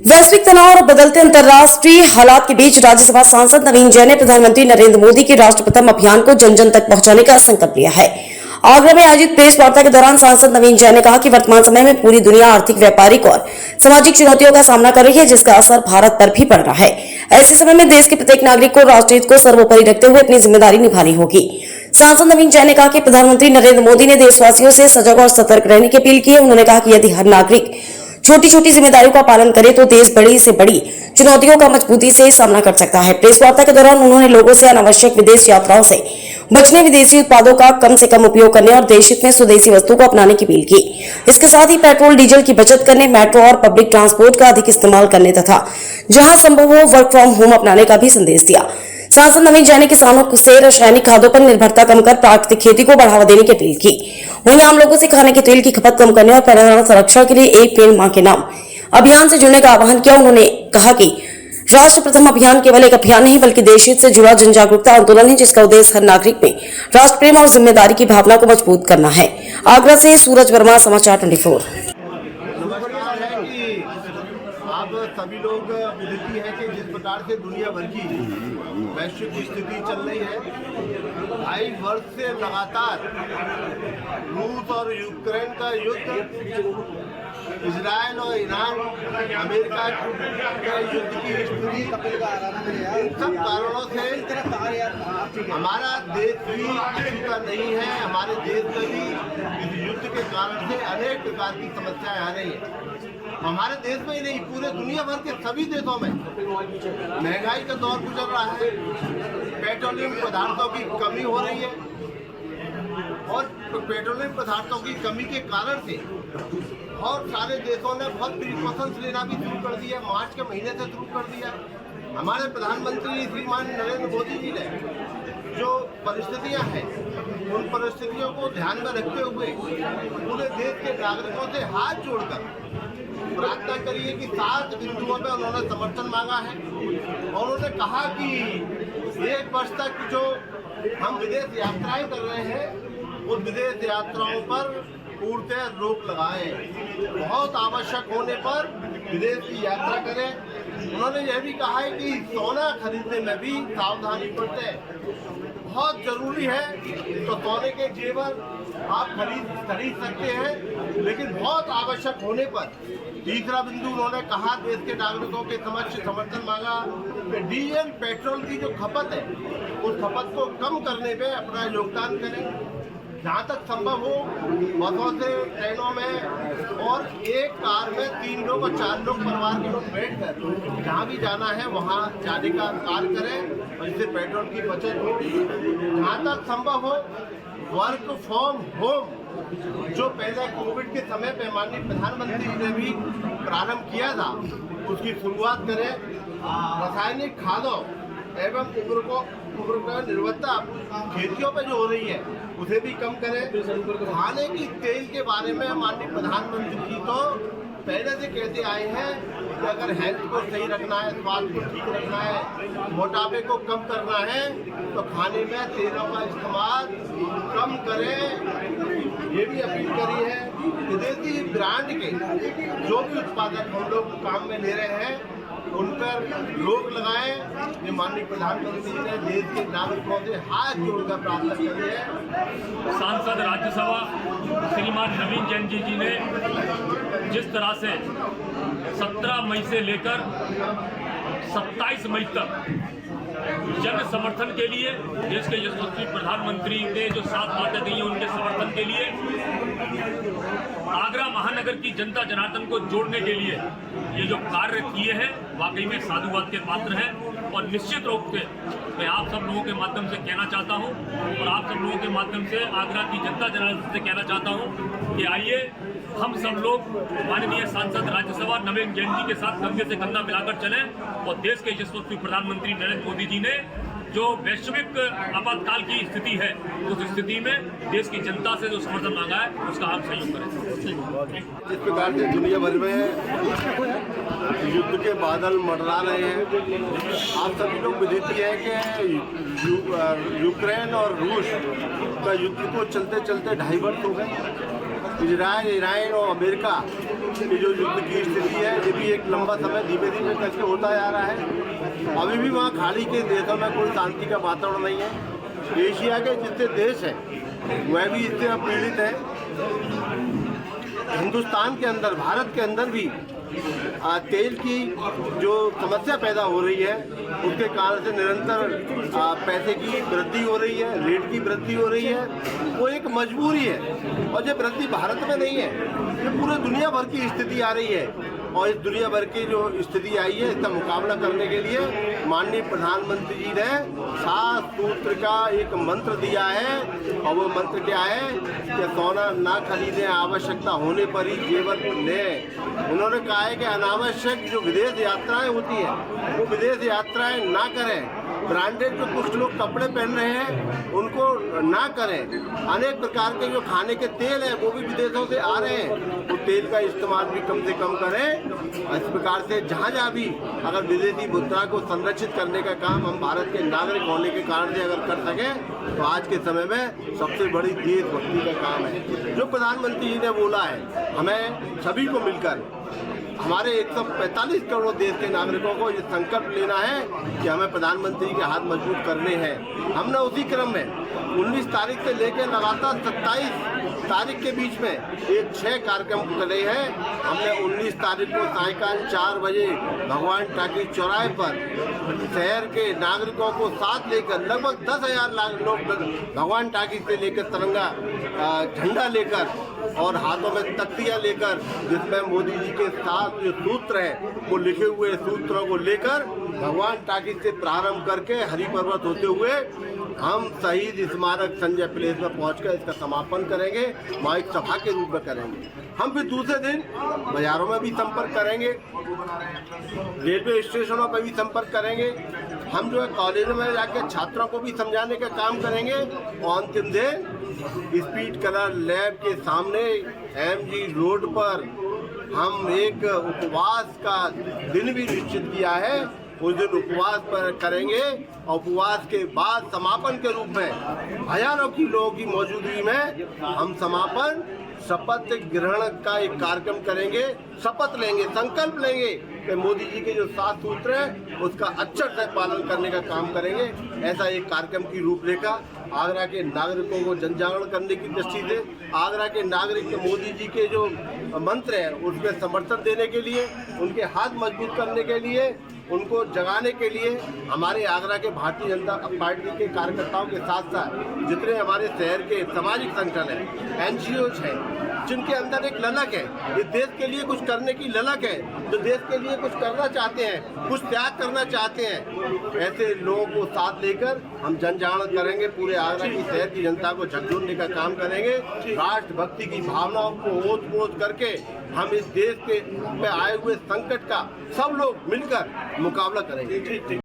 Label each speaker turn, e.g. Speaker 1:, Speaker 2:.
Speaker 1: वैश्विक तनाव और बदलते अंतर्राष्ट्रीय हालात के बीच राज्यसभा सांसद नवीन जैन ने प्रधानमंत्री नरेंद्र मोदी के राष्ट्रप्रथम अभियान को जन जन तक पहुंचाने का संकल्प लिया है। आगरा में आयोजित प्रेस वार्ता के दौरान सांसद नवीन जैन ने कहा कि वर्तमान समय में पूरी दुनिया आर्थिक, व्यापारिक और सामाजिक चुनौतियों का सामना कर रही है, जिसका असर भारत पर भी पड़ रहा है। ऐसे समय में देश के प्रत्येक नागरिक को राष्ट्रहित को सर्वोपरि रखते हुए अपनी जिम्मेदारी निभानी होगी। सांसद नवीन जैन ने कहा कि प्रधानमंत्री नरेंद्र मोदी ने देशवासियों से सजग और सतर्क रहने की अपील की है। उन्होंने कहा कि यदि हर नागरिक छोटी छोटी जिम्मेदारियों का पालन करे तो देश बड़ी से बड़ी चुनौतियों का मजबूती से सामना कर सकता है। प्रेस वार्ता के दौरान उन्होंने लोगों से अनावश्यक विदेश यात्राओं से बचने, विदेशी उत्पादों का कम से कम उपयोग करने और देश हित में स्वदेशी वस्तु को अपनाने की अपील की। इसके साथ ही पेट्रोल डीजल की बचत करने, मेट्रो और पब्लिक ट्रांसपोर्ट का अधिक इस्तेमाल करने तथा जहां संभव हो वर्क फ्रॉम होम अपनाने का भी संदेश दिया। सांसद नवीन जैन ने किसानों से रासायनिक खादों पर निर्भरता कम कर प्राकृतिक खेती को बढ़ावा देने की अपील की। वहीं आम लोगों से खाने के तेल की खपत कम करने और पर्यावरण संरक्षण के लिए एक पेड़ मां के नाम अभियान से जुड़ने का आह्वान किया। उन्होंने कहा कि राष्ट्र प्रथम अभियान केवल एक अभियान नहीं बल्कि देश हित से जुड़ा जन जागरूकता आंदोलन है, जिसका उद्देश्य हर नागरिक में राष्ट्र प्रेम और जिम्मेदारी की भावना को मजबूत करना है। आगरा से सूरज वर्मा, समाचार 24।
Speaker 2: आप सभी लोग विदित है कि जिस प्रकार से दुनिया भर की वैश्विक स्थिति चल रही है, 2.5 वर्ष से लगातार रूस और यूक्रेन का युद्ध, इजराइल और ईरान, अमेरिका का युद्ध की स्थिति, इन सब कारणों से हमारा देश भी अछूता नहीं है। हमारे देश में भी इस युद्ध के कारण से अनेक प्रकार की समस्याएं आ रही हैं। हमारे देश में ही नहीं, पूरे दुनिया भर के सभी देशों में महंगाई का दौर गुजर रहा है, पेट्रोलियम पदार्थों की कमी हो रही है और पेट्रोलियम पदार्थों की कमी के कारण से बहुत सारे देशों ने बहुत प्रिकॉशंस लेना भी शुरू कर दिया। मार्च के महीने से शुरू कर दिया। हमारे प्रधानमंत्री श्रीमान नरेंद्र मोदी जी ने जो परिस्थितियां हैं, उन परिस्थितियों को ध्यान में रखते हुए पूरे देश के नागरिकों से हाथ जोड़कर प्रार्थना करिए कि 7 बिंदुओं पर उन्होंने समर्थन मांगा है और उन्होंने कहा कि 1 वर्ष तक जो हम विदेश यात्राएं कर रहे हैं, उन विदेश यात्राओं पर पूर्णतः रोक लगाएं। बहुत आवश्यक होने पर विदेश की यात्रा करें। उन्होंने यह भी कहा है कि सोना खरीदने में भी सावधानी बरतें। बहुत जरूरी है तो सोने के जेवर आप खरीद सकते हैं, लेकिन बहुत आवश्यक होने पर। तीसरा बिंदु उन्होंने कहा, देश के नागरिकों के समक्ष समर्थन मांगा कि डीजल पेट्रोल की जो खपत है, उस खपत को कम करने में अपना योगदान करें। जहाँ तक संभव हो बसों से, ट्रेनों में और एक कार में 3 लोग और 4 लोग परिवार के लोग बैठकर जहाँ भी जाना है वहाँ जाने का कार्य करें और इससे पेट्रोल की बचत हो। जहाँ तक संभव हो वर्क फ्रॉम होम, जो पहले कोविड के समय पे माननीय प्रधानमंत्री जी ने भी प्रारंभ किया था, उसकी शुरुआत करें। रासायनिक खादों एवं उर्वरकों निर्भरता खेतियों पे जो हो रही है, उसे भी कम करें। खाने की तेल के बारे में माननीय प्रधानमंत्री जी तो पहले से कहते आए हैं कि अगर हेल्थ को सही रखना है, स्वास्थ्य को ठीक रखना है, मोटापे को कम करना है, तो खाने में तेलों का इस्तेमाल कम करें। ये भी अपील करी है कि विदेशी ब्रांड के जो भी उत्पादक हम लोग काम में ले रहे हैं, उन पर रोक लगाएं। ये माननीय प्रधानमंत्री ने देश के नागरिकों से हाथ जोड़कर प्रार्थना की है।
Speaker 3: सांसद राज्यसभा श्रीमान नवीन जैन जी ने जिस तरह से 17 मई से लेकर 27 मई तक जन समर्थन के लिए देश के यशस्वी प्रधानमंत्री ने जो 7 बातें दी हैं, उनके समर्थन के लिए आगरा महानगर की जनता जनार्दन को जोड़ने के लिए ये जो कार्य किए हैं, वाकई में साधुवाद के पात्र हैं। और निश्चित रूप से मैं आप सब लोगों के माध्यम से कहना चाहता हूं और आप सब लोगों के माध्यम से आगरा की जनता जनार्दन से कहना चाहता हूं कि आइए हम सब लोग माननीय सांसद राज्यसभा नवीन जैन जी के साथ कंधे से कंधा मिलाकर चलें और देश के यशस्वी प्रधानमंत्री नरेंद्र मोदी जी ने जो वैश्विक आपातकाल की स्थिति है, उस स्थिति में देश की जनता से जो समर्थन मांगा है, उसका हम सहयोग करें।
Speaker 2: जिस प्रकार से दुनिया भर में युद्ध के बादल मंडरा रहे हैं, आप सभी लोग विदित है कि यूक्रेन और रूस का युद्ध को चलते चलते 2.5 वर्ष हो गए। इजराइल, ईरान और अमेरिका कि जो युद्ध की स्थिति है ये भी एक लंबा समय धीमे धीमे करके होता जा रहा है। अभी भी वहाँ खाड़ी के देशों में कोई शांति का वातावरण नहीं है। एशिया के जितने देश हैं वह भी इससे पीड़ित है। हिंदुस्तान के अंदर, भारत के अंदर भी तेल की जो समस्या पैदा हो रही है उसके कारण से निरंतर पैसे की वृद्धि हो रही है, रेट की वृद्धि हो रही है। वो एक मजबूरी है और ये वृद्धि भारत में नहीं है, ये पूरे दुनिया भर की स्थिति आ रही है। और इस दुनिया भर की जो स्थिति आई है इसका मुकाबला करने के लिए माननीय प्रधानमंत्री जी ने 7 सूत्र का एक मंत्र दिया है। और वो मंत्र क्या है कि सोना ना खरीदें, आवश्यकता होने पर ही जेवर लें। उन्होंने कहा है कि अनावश्यक जो विदेश यात्राएं होती है वो विदेश यात्राएं ना करें। ब्रांडेड जो कुछ लोग कपड़े पहन रहे हैं उनको ना करें। अनेक प्रकार के जो खाने के तेल हैं वो भी विदेशों से आ रहे हैं, तो तेल का इस्तेमाल भी कम से कम करें। इस प्रकार से जहाँ भी अगर विदेशी मुद्रा को संरक्षित करने का काम हम भारत के नागरिक होने के कारण से अगर कर सकें तो आज के समय में सबसे बड़ी देशभक्ति का काम है। जो प्रधानमंत्री जी ने बोला है, हमें सभी को मिलकर हमारे 145 करोड़ देश के नागरिकों को ये संकल्प लेना है कि हमें प्रधानमंत्री के हाथ मजबूत करने हैं। हमने उसी क्रम में 19 तारीख से लेकर लगातार 27 तारीख के बीच में एक 6 कार्यक्रम करे हैं। हमने 19 तारीख को सायकाल 4 बजे भगवान टाकी चौराहे पर शहर के नागरिकों को साथ लेकर लगभग 10,000 लोग भगवान टाकी से लेकर तिरंगा झंडा लेकर और हाथों में तख्तियाँ लेकर जिसमें मोदी जी के साथ जो सूत्र हैं वो लिखे हुए सूत्रों को लेकर भगवान टाकी से प्रारंभ करके हरि पर्वत होते हुए हम शहीद स्मारक संजय प्लेस में पहुंचकर इसका समापन करेंगे। वहाँ एक सभा के रूप में करेंगे। हम फिर दूसरे दिन बाजारों में भी संपर्क करेंगे, रेलवे स्टेशनों पर भी संपर्क करेंगे। हम जो है कॉलेजों में जाकर छात्रों को भी समझाने का काम करेंगे। और अंतिम दिन स्पीड कलर लैब के सामने MG रोड पर हम एक उपवास का दिन भी निश्चित किया है। उस दिन उपवास पर करेंगे और उपवास के बाद समापन के रूप में हजारों की लोगों की मौजूदगी में हम समापन शपथ ग्रहण का एक कार्यक्रम करेंगे। शपथ लेंगे, संकल्प लेंगे कि मोदी जी के जो 7 सूत्र हैं उसका अक्षर से पालन करने का काम करेंगे। ऐसा एक कार्यक्रम की रूपरेखा आगरा के नागरिकों को जनजागरण करने की दृष्टि से, आगरा के नागरिक के मोदी जी के जो मंत्र हैं उसमें समर्थन देने के लिए, उनके हाथ मजबूत करने के लिए, उनको जगाने के लिए हमारे आगरा के भारतीय जनता पार्टी के कार्यकर्ताओं के साथ साथ जितने हमारे शहर के सामाजिक संगठन हैं, NGOs हैं, जिनके अंदर एक ललक है, ये देश के लिए कुछ करने की ललक है, जो देश के लिए कुछ करना चाहते हैं, कुछ त्याग करना चाहते हैं, ऐसे लोगों को साथ लेकर हम जनजागरण करेंगे। पूरे आगरा की शहर की जनता को झकझोरने का काम करेंगे। राष्ट्रभक्ति की भावनाओं को ओत-पोत करके हम इस देश के में आए हुए संकट का सब लोग मिलकर मुकाबला करेंगे।